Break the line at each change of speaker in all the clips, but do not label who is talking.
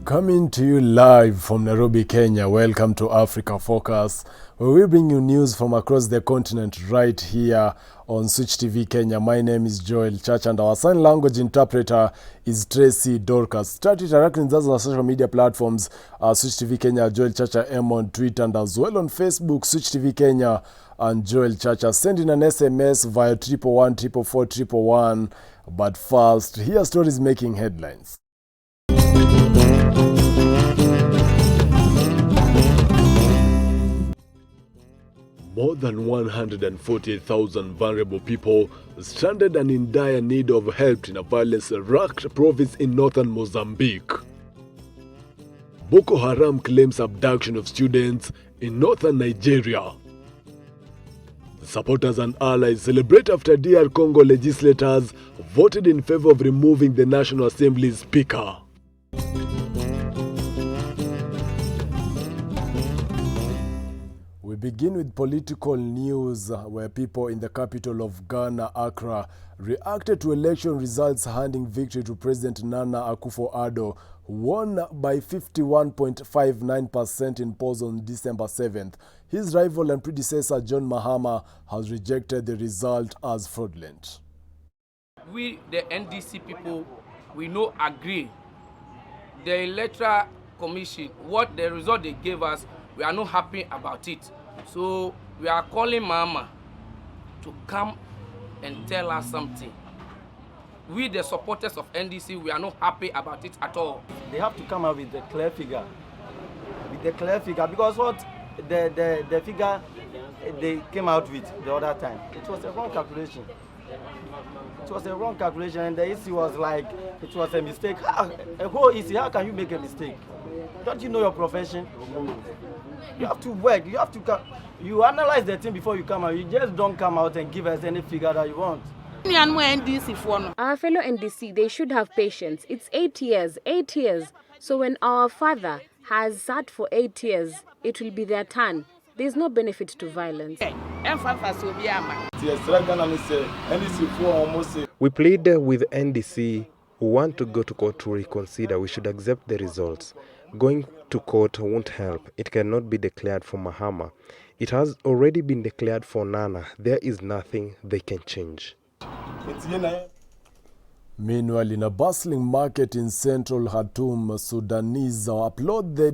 Coming to you live from Nairobi, Kenya. Welcome to Africa Focus, where we bring you news from across the continent right here on Switch TV Kenya. My name is Joel Church and our sign language interpreter is Tracy Dorcas. Start interacting with us on our social media platforms, Switch TV Kenya, Joel Chacha M on Twitter, and as well on Facebook, Switch TV Kenya and Joel Chacha. Send in an SMS via 111 444 111. But first, here stories making headlines. More than 140,000 vulnerable people stranded and in dire need of help in a violence-racked province in northern Mozambique. Boko Haram claims abduction of students in northern Nigeria. Supporters and allies celebrate after DR Congo legislators voted in favor of removing the National Assembly's speaker. We begin with political news where people in the capital of Ghana, Accra, reacted to election results handing victory to President Nana Akufo-Addo, who won by 51.59% in polls on December 7th. His rival and predecessor John Mahama has rejected the result as fraudulent.
We, the NDC people, we no agree. The Electoral Commission, what the result they gave us, we are not happy about it. So we are calling Mama to come and tell us something. We, the supporters of NDC, we are not happy about it at all.
They have to come up with a clear figure. Because what the figure they came out with the other time, it was a wrong calculation. It was a wrong calculation, and the issue was like, it was a mistake. A whole issue, how can you make a mistake? Don't you know your profession? You have to work, you analyze the thing before you come out. You just don't come out and give us any figure that you want.
Our fellow NDC, they should have patience. It's 8 years. So when our father has sat for 8 years, it will be their turn. There's no benefit to violence.
We plead with NDC who want to go to court to reconsider. We should accept the results. Going to court won't help. It cannot be declared for Mahama. It has already been declared for Nana. There is nothing they can change.
Meanwhile, in a bustling market in central Khartoum, Sudanese applaud the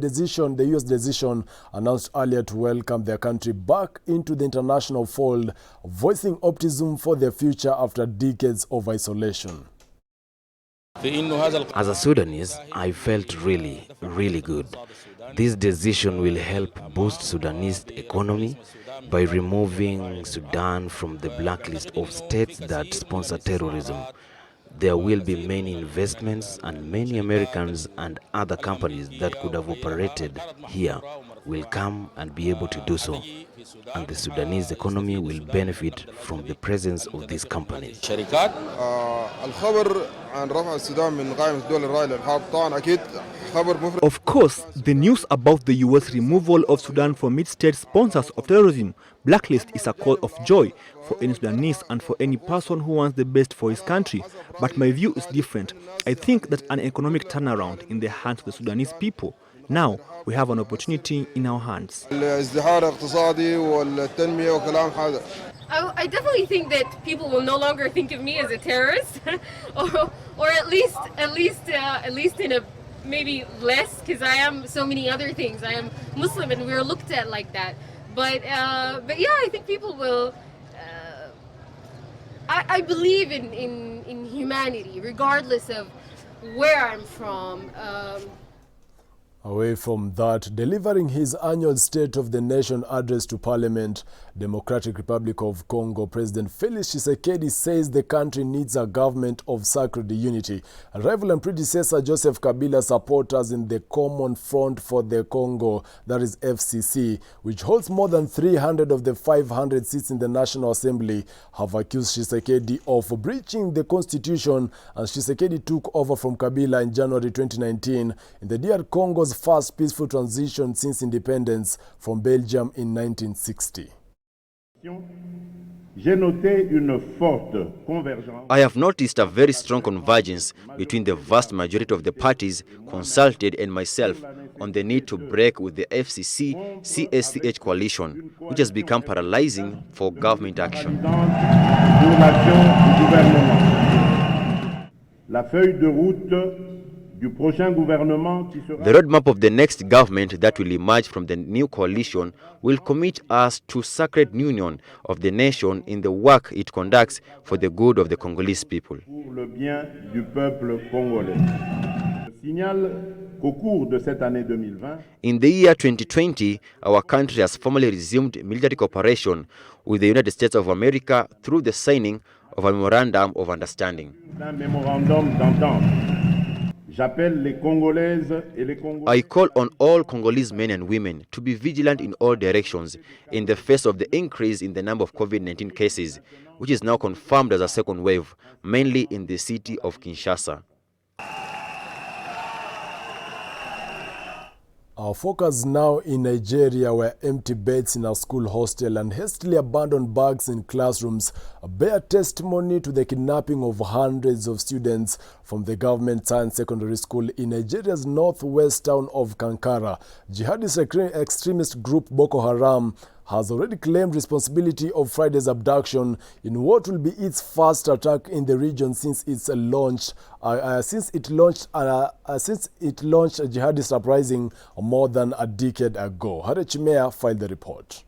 U.S. decision announced earlier to welcome their country back into the international fold, voicing optimism for their future after decades of isolation.
As a Sudanese, I felt really good. This decision will help boost Sudanese economy by removing Sudan from the blacklist of states that sponsor terrorism. There will be many investments, and many Americans and other companies that could have operated here will come and be able to do so. And the Sudanese economy will benefit from the presence of these companies.
Of course, the news about the U.S. removal of Sudan from its state sponsors of terrorism blacklist is a call of joy for any Sudanese and for any person who wants the best for his country. But my view is different. I think that an economic turnaround in the hands of the Sudanese people. Now we have an opportunity in our hands.
I definitely think that people will no longer think of me as a terrorist, or at least in a maybe less, because I am so many other things. I am Muslim, and we're looked at like that. But yeah, I think people will. I believe in humanity, regardless of where I'm from.
Away from that, delivering his annual State of the Nation address to Parliament, Democratic Republic of Congo, President Felix Tshisekedi says the country needs a government of sacred unity. Rival and predecessor Joseph Kabila supporters in the Common Front for the Congo, that is FCC, which holds more than 300 of the 500 seats in the National Assembly, have accused Tshisekedi of breaching the constitution, and Tshisekedi took over from Kabila in January 2019 in the DR Congo's first peaceful transition since independence from Belgium in 1960.
I have noticed a very strong convergence between the vast majority of the parties consulted and myself on the need to break with the FCC-CSCH coalition, which has become paralyzing for government action. The roadmap of the next government that will emerge from the new coalition will commit us to sacred union of the nation in the work it conducts for the good of the Congolese people. In the year 2020, our country has formally resumed military cooperation with the United States of America through the signing of a memorandum of understanding. I call on all Congolese men and women to be vigilant in all directions in the face of the increase in the number of COVID-19 cases, which is now confirmed as a second wave, mainly in the city of Kinshasa.
Our focus now in Nigeria, where empty beds in a school hostel and hastily abandoned bags in classrooms bear testimony to the kidnapping of hundreds of students from the government science secondary school in Nigeria's northwest town of Kankara. Jihadist extremist group Boko Haram has already claimed responsibility of Friday's abduction in what will be its first attack in the region since it launched a jihadist uprising more than a decade ago. Hare Chimea filed the report.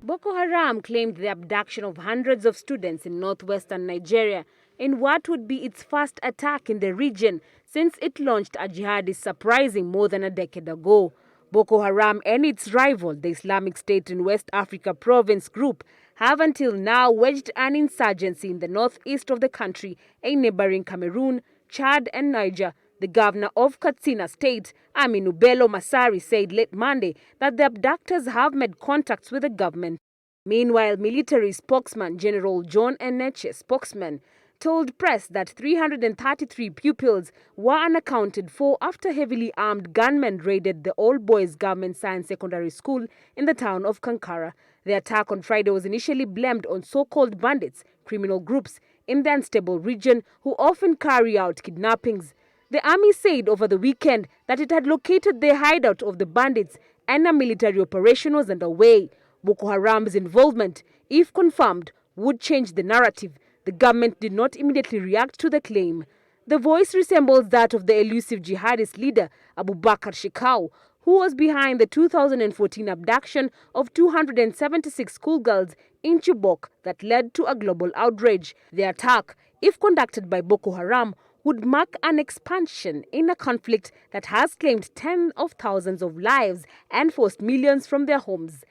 Boko Haram claimed the abduction of hundreds of students in northwestern Nigeria in what would be its first attack in the region since it launched a jihadist uprising more than a decade ago. Boko Haram and its rival, the Islamic State in West Africa Province Group, have until now waged an insurgency in the northeast of the country, a neighboring Cameroon, Chad and Niger. The governor of Katsina State, Aminu Bello Masari, said late Monday that the abductors have made contacts with the government. Meanwhile, military spokesman General John Enenche, spokesman, told press that 333 pupils were unaccounted for after heavily armed gunmen raided the all-boys government science secondary school in the town of Kankara. The attack on Friday was initially blamed on so-called bandits, criminal groups in the unstable region who often carry out kidnappings. The army said over the weekend that it had located the hideout of the bandits and a military operation was underway. Boko Haram's involvement, if confirmed, would change the narrative. The government did not immediately react to the claim. The voice resembles that of the elusive jihadist leader Abubakar Shekau, who was behind the 2014 abduction of 276 schoolgirls in Chibok that led to a global outrage. The attack, if conducted by Boko Haram, would mark an expansion in a conflict that has claimed tens of thousands of lives and forced millions from their homes.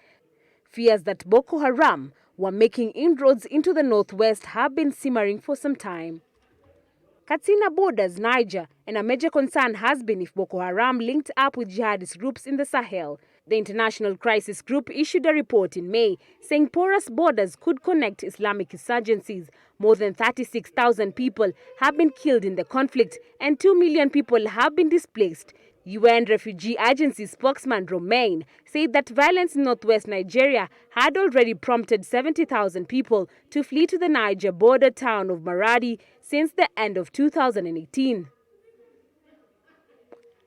Fears that Boko Haram were making inroads into the northwest have been simmering for some time. Katsina borders Niger, and a major concern has been if Boko Haram linked up with jihadist groups in the Sahel. The International Crisis Group issued a report in May saying porous borders could connect Islamic insurgencies. More than 36,000 people have been killed in the conflict and 2 million people have been displaced. UN Refugee Agency spokesman Romain said that violence in northwest Nigeria had already prompted 70,000 people to flee to the Niger border town of Maradi since the end of 2018.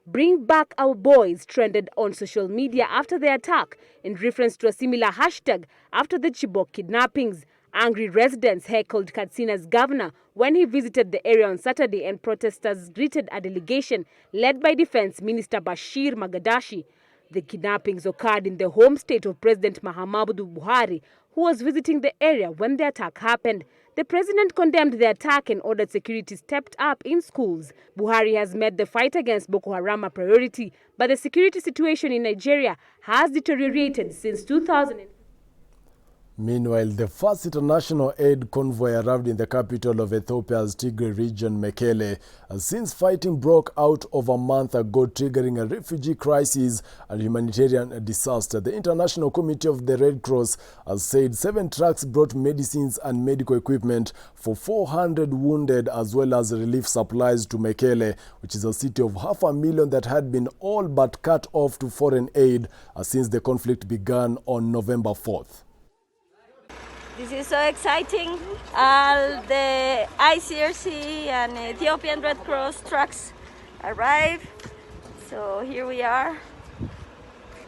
Bring Back Our Boys trended on social media after the attack in reference to a similar hashtag after the Chibok kidnappings. Angry residents heckled Katsina's governor when he visited the area on Saturday, and protesters greeted a delegation led by Defense Minister Bashir Magadashi. The kidnappings occurred in the home state of President Muhammadu Buhari, who was visiting the area when the attack happened. The president condemned the attack and ordered security stepped up in schools. Buhari has made the fight against Boko Haram a priority, but the security situation in Nigeria has deteriorated since 2000.
Meanwhile, the first international aid convoy arrived in the capital of Ethiopia's Tigray region, Mekele, since fighting broke out over a month ago, triggering a refugee crisis and humanitarian disaster. The International Committee of the Red Cross has said 7 trucks brought medicines and medical equipment for 400 wounded, as well as relief supplies to Mekele, which is a city of 500,000 that had been all but cut off to foreign aid since the conflict began on November 4th.
This is so exciting. All the ICRC and Ethiopian Red Cross trucks arrive. So here we are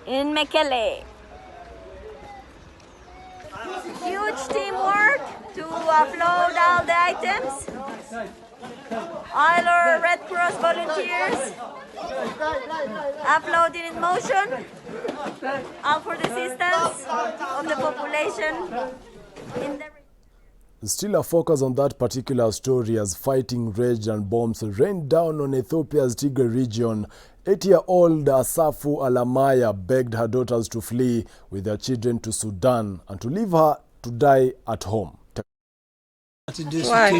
in Mekele. Huge teamwork to upload all the items. All our Red Cross volunteers uploading in motion. All for the assistance of the population in the
Still a focus on that particular story as fighting raged and bombs rained down on Ethiopia's Tigray region. 8-year-old Asafu Alamaya begged her daughters to flee with their children to Sudan and to leave her to die at home.
I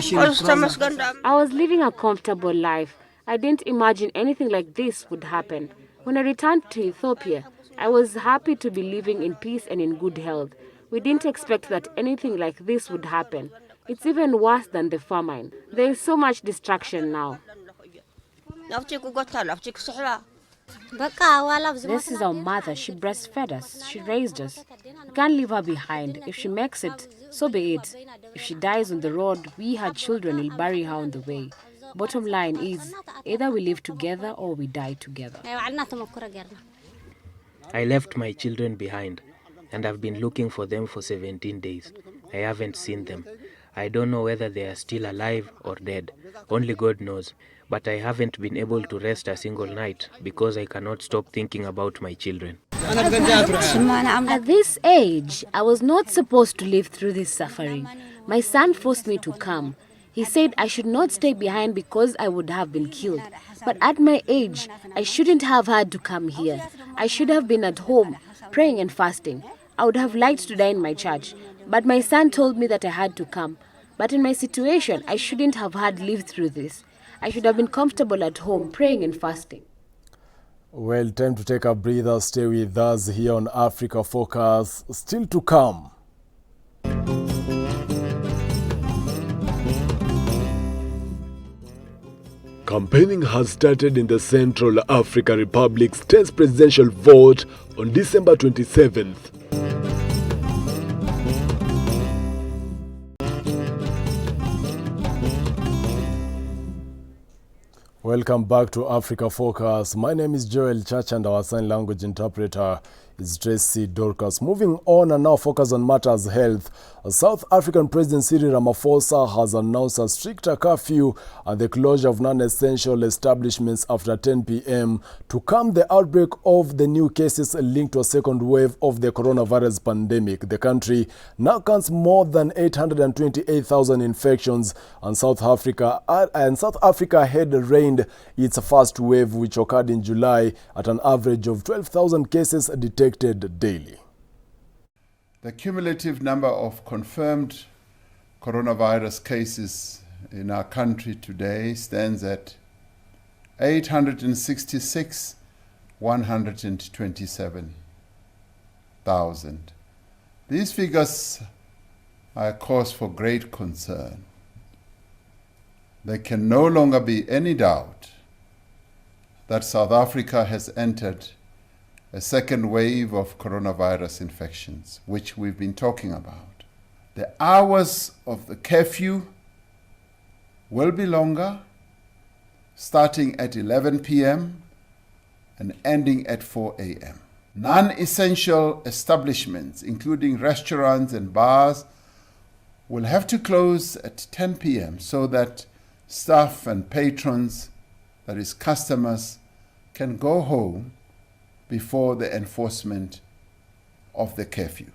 was living a comfortable life. I didn't imagine anything like this would happen. When I returned to Ethiopia, I was happy to be living in peace and in good health. We didn't expect that anything like this would happen. It's even worse than the famine. There is so much destruction now. This is our mother. She breastfed us. She raised us. We can't leave her behind. If she makes it, so be it. If she dies on the road, we, her children, will bury her on the way. Bottom line is, either we live together or we die together.
I left my children behind, and I've been looking for them for 17 days. I haven't seen them. I don't know whether they are still alive or dead. Only God knows. But I haven't been able to rest a single night because I cannot stop thinking about my children.
At this age, I was not supposed to live through this suffering. My son forced me to come. He said I should not stay behind because I would have been killed. But at my age, I shouldn't have had to come here. I should have been at home, praying and fasting. I would have liked to die in my church. But my son told me that I had to come. But in my situation, I shouldn't have had lived through this. I should have been comfortable at home, praying and fasting.
Well, time to take a breather. Stay with us here on Africa Focus. Still to come. Campaigning has started in the Central African Republic's 10th presidential vote on December 27th. Welcome back to Africa Focus. My name is Joel Church and our sign language interpreter is Tracy Dorcas. Moving on and now focus on matters health. South African President Cyril Ramaphosa has announced a stricter curfew and the closure of non-essential establishments after 10 p.m. to calm the outbreak of the new cases linked to a second wave of the coronavirus pandemic. The country now counts more than 828,000 infections, and South Africa had reigned its first wave, which occurred in July at an average of 12,000 cases detected daily.
The cumulative number of confirmed coronavirus cases in our country today stands at 866,127,000. These figures are a cause for great concern. There can no longer be any doubt that South Africa has entered a second wave of coronavirus infections, which we've been talking about. The hours of the curfew will be longer, starting at 11 p.m. and ending at 4 a.m. Non-essential establishments, including restaurants and bars, will have to close at 10 p.m. so that staff and patrons, that is customers, can go home before the enforcement of the curfew.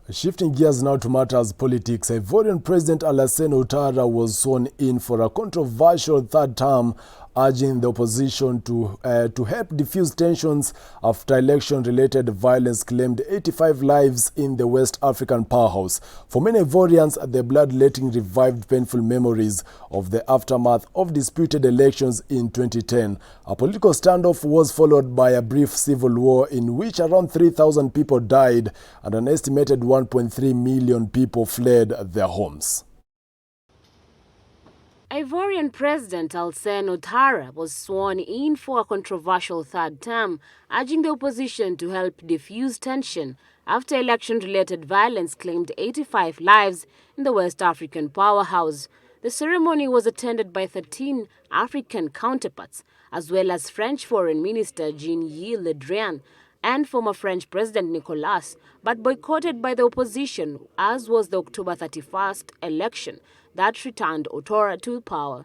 Shifting gears now to matters politics, Ivorian President Alassane Ouattara was sworn in for a controversial third term, urging the opposition to help diffuse tensions after election-related violence claimed 85 lives in the West African powerhouse. For many Ivorians, the bloodletting revived painful memories of the aftermath of disputed elections in 2010. A political standoff was followed by a brief civil war in which around 3,000 people died and an estimated 1.3 million people fled their homes.
Ivorian President Alassane Ouattara was sworn in for a controversial third term, urging the opposition to help defuse tension after election-related violence claimed 85 lives in the West African powerhouse. The ceremony was attended by 13 African counterparts, as well as French Foreign Minister Jean-Yves Le Drian and former French President Nicolas, but boycotted by the opposition, as was the October 31st election that returned Ouattara to power.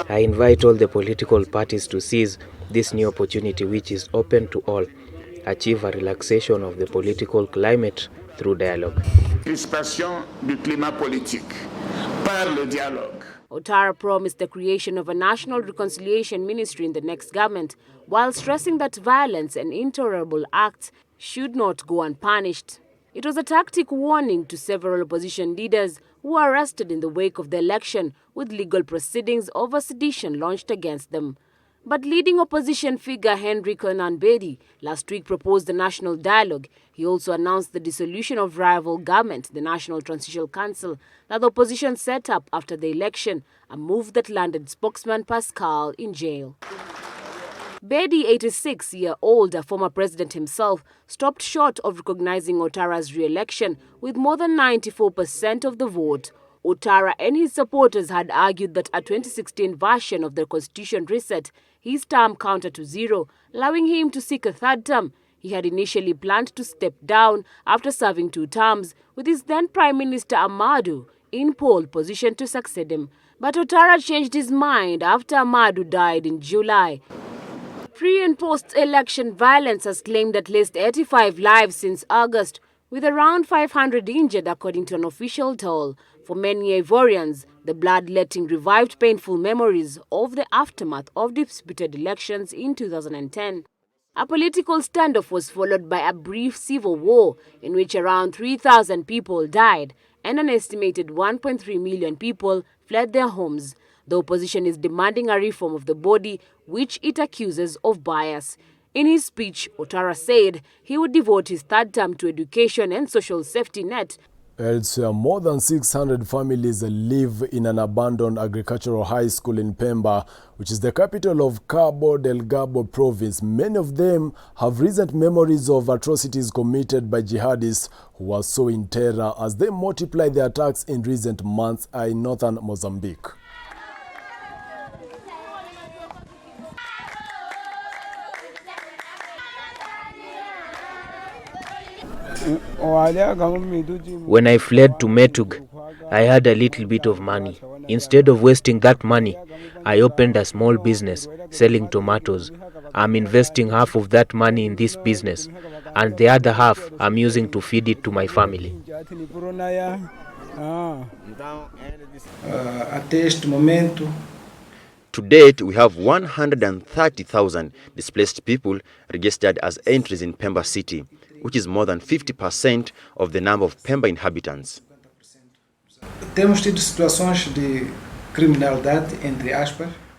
I invite all the political parties to seize this new opportunity, which is open to all, achieve a relaxation of the political climate through dialogue.
Ouattara promised the creation of a national reconciliation ministry in the next government, while stressing that violence and intolerable acts should not go unpunished. It was a tactic warning to several opposition leaders who were arrested in the wake of the election, with legal proceedings over sedition launched against them. But leading opposition figure Henry Konan Bedi last week proposed the national dialogue. He also announced the dissolution of rival government, the National Transitional Council, that the opposition set up after the election, a move that landed spokesman Pascal in jail. Bedi, 86-year-old, a former president himself, stopped short of recognizing Ouattara's re-election with more than 94% of the vote. Ouattara and his supporters had argued that a 2016 version of the constitution reset his term counter to zero, allowing him to seek a third term. He had initially planned to step down after serving 2 terms, with his then Prime Minister Amadou in pole position to succeed him. But Ouattara changed his mind after Amadou died in July. Pre- and post-election violence has claimed at least 85 lives since August, with around 500 injured according to an official toll. For many Ivorians, the bloodletting revived painful memories of the aftermath of disputed elections in 2010. A political standoff was followed by a brief civil war in which around 3,000 people died and an estimated 1.3 million people fled their homes. The opposition is demanding a reform of the body, which it accuses of bias. In his speech, Ouattara said he would devote his third term to education and social safety net.
Elsewhere, more than 600 families live in an abandoned agricultural high school in Pemba, which is the capital of Cabo Delgado province. Many of them have recent memories of atrocities committed by jihadists who were sowing terror as they multiply their attacks in recent months in northern Mozambique.
When I fled to Metug, I had a little bit of money. Instead of wasting that money, I opened a small business selling tomatoes. I'm investing half of that money in this business, and the other half I'm using to feed it to my family.
To date, we have 130,000 displaced people registered as entries in Pemba City, which is more than 50% of the number of Pemba inhabitants.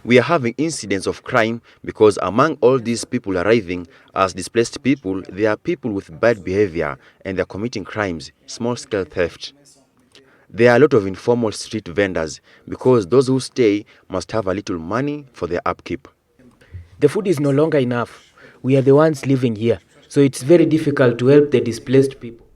We are having incidents of crime because among all these people arriving as displaced people, there are people with bad behavior and they are committing crimes, small-scale theft. There are a lot of informal street vendors because those who stay must have a little money for their upkeep.
The food is no longer enough. We are the ones living here, so it's very difficult to help the displaced people.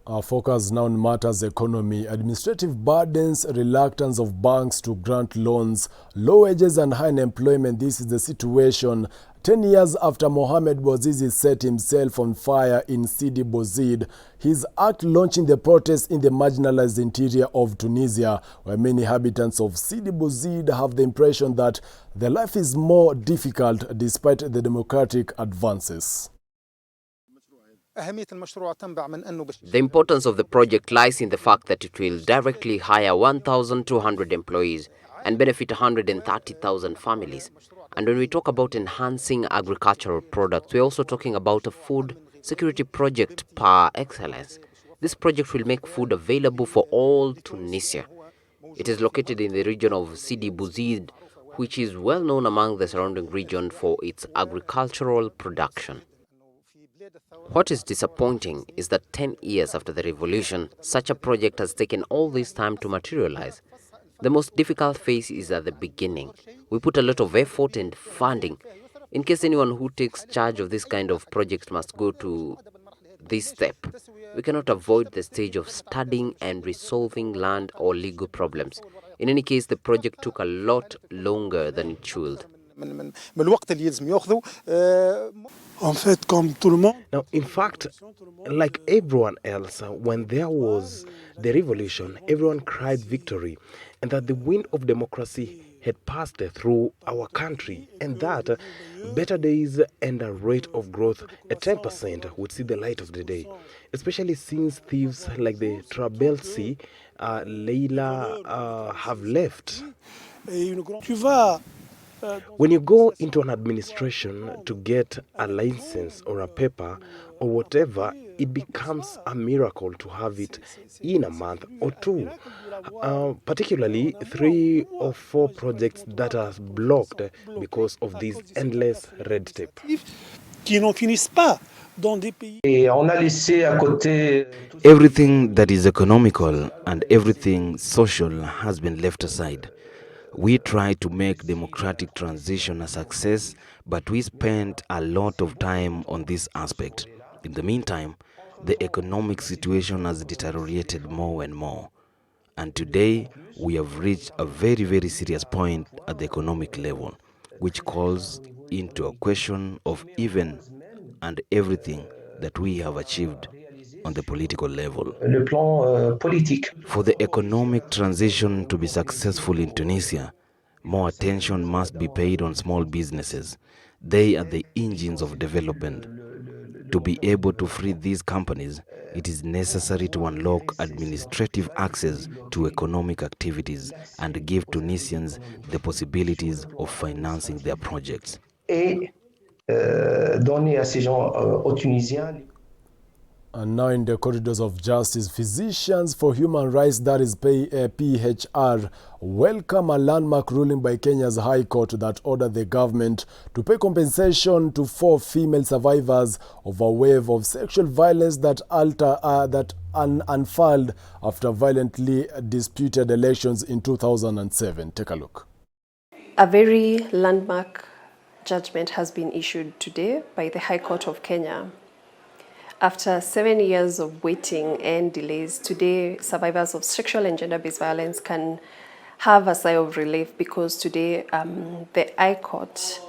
Our focus now on matters economy. Administrative burdens, reluctance of banks to grant loans, low wages and high unemployment. This is the situation 10 years after Mohamed Bouazizi set himself on fire in Sidi Bouzid. His act launching the protests in the marginalized interior of Tunisia, where many inhabitants of Sidi Bouzid have the impression that their life is more difficult despite the democratic advances.
The importance of the project lies in the fact that it will directly hire 1,200 employees and benefit 130,000 families. And when we talk about enhancing agricultural products, we're also talking about a food security project par excellence. This project will make food available for all Tunisia. It is located in the region of Sidi Bouzid, which is well known among the surrounding region for its agricultural production. What is disappointing is that 10 years after the revolution, such a project has taken all this time to materialize. The most difficult phase is at the beginning. We put a lot of effort and funding. In case anyone who takes charge of this kind of project must go to this step, we cannot avoid the stage of studying and resolving land or legal problems. In any case, the project took a lot longer than it should.
Now, in fact, like everyone else, when there was the revolution, everyone cried victory and that the wind of democracy had passed through our country, and that better days and a rate of growth at 10% would see the light of the day, especially since thieves like the Trabelsi, Leila, have left. When you go into an administration to get a license or a paper or whatever, it becomes a miracle to have it in a month or two. Particularly 3 or 4 projects that are blocked because of this endless red tape.
Everything that is economical and everything social has been left aside. We tried to make democratic transition a success, but we spent a lot of time on this aspect. In the meantime, the economic situation has deteriorated more and more. And today, we have reached a very, very serious point at the economic level, which calls into a question of even and everything that we have achieved on the political level. For the economic transition to be successful in Tunisia, more attention must be paid on small businesses. They are the engines of development. To be able to free these companies, it is necessary to unlock administrative access to economic activities and give Tunisians the possibilities of financing their projects.
And now in the corridors of justice, Physicians for Human Rights, that is PHR, welcome a landmark ruling by Kenya's High Court that ordered the government to pay compensation to 4 female survivors of a wave of sexual violence that unfurled after violently disputed elections in 2007. Take a look.
A very landmark judgment has been issued today by the High Court of Kenya. After 7 years of waiting and delays, today survivors of sexual and gender-based violence can have a sigh of relief because today the High Court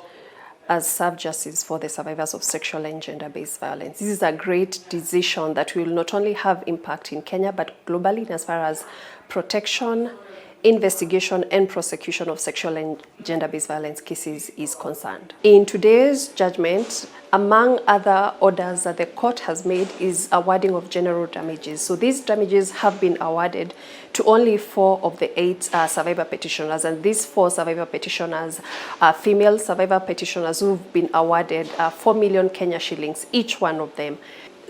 has served justice for the survivors of sexual and gender-based violence. This is a great decision that will not only have impact in Kenya, but globally as far as protection, investigation and prosecution of sexual and gender-based violence cases is concerned. In today's judgment, among other orders that the court has made is awarding of general damages. So these damages have been awarded to only 4 of the 8 survivor petitioners, and these 4 survivor petitioners are female survivor petitioners who've been awarded 4 million Kenya shillings, each one of them.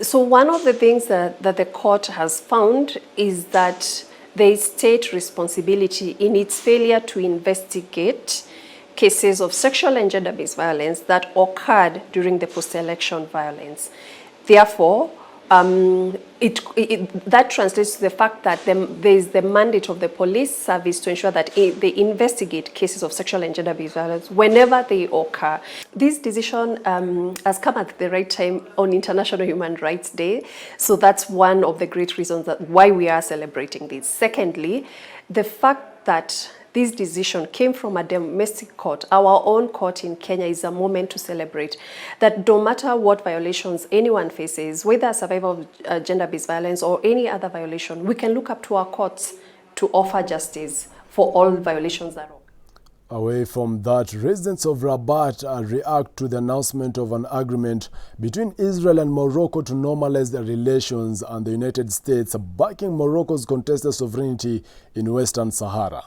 So one of the things that the court has found is that there is state responsibility in its failure to investigate cases of sexual and gender-based violence that occurred during the post-election violence. Therefore, that translates to the fact that there is the mandate of the police service to ensure that they investigate cases of sexual and gender-based violence whenever they occur. This decision has come at the right time on International Human Rights Day, so that's one of the great reasons why we are celebrating this. Secondly, the fact that this decision came from a domestic court, our own court in Kenya, is a moment to celebrate that no matter what violations anyone faces, whether a survivor of gender-based violence or any other violation, we can look up to our courts to offer justice for all violations that occur.
Away from that, residents of Rabat react to the announcement of an agreement between Israel and Morocco to normalize their relations, and the United States backing Morocco's contested sovereignty in Western Sahara.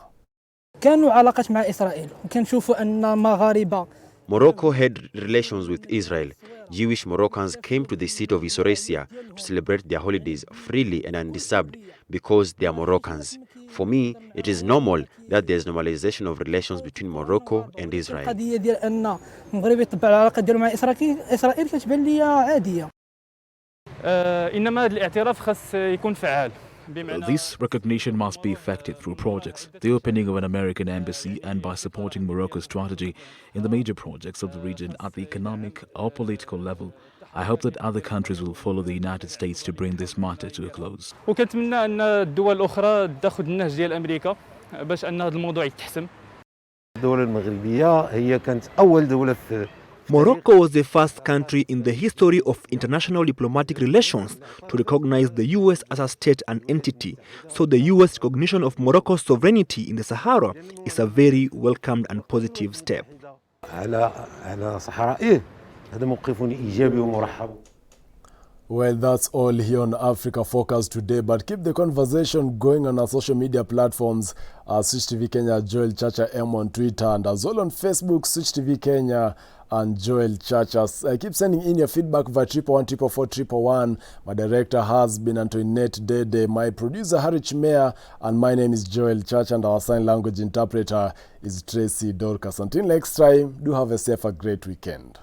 Morocco had relations with Israel. Jewish Moroccans came to the city of Isoresia to celebrate their holidays freely and undisturbed because they are Moroccans. For me, it is normal that there is normalization of relations between Morocco and Israel.
إنما الاعتراف خاص يكون فعال This recognition must be effected through projects, the opening of an American embassy, and by supporting Morocco's strategy in the major projects of the region at the economic or political level. I hope that other countries will follow the United States to bring this matter to a close.
وكنتمنى أن الدول الأخرى تاخذ النهج ديال أمريكا باش أن هذا الموضوع يتحسم.
الدولة المغربية هي كانت أول دولة في
Morocco was the first country in the history of international diplomatic relations to recognize the US as a state and entity. So the US recognition of Morocco's sovereignty in the Sahara is a very welcomed and positive step.
على صحرائه هذا موقف إيجابي ومرحب.
Well, that's all here on Africa Focus today, but keep the conversation going on our social media platforms, Switch TV Kenya, Joel Chacha M on Twitter, and as well on Facebook, Switch TV Kenya and Joel Chacha. Keep sending in your feedback via 111 My director has been Antoinette Dede, my producer Harry Chimea, and my name is Joel Chacha, and our sign language interpreter is Tracy Dorcas. Until next time, do have a safe, great weekend.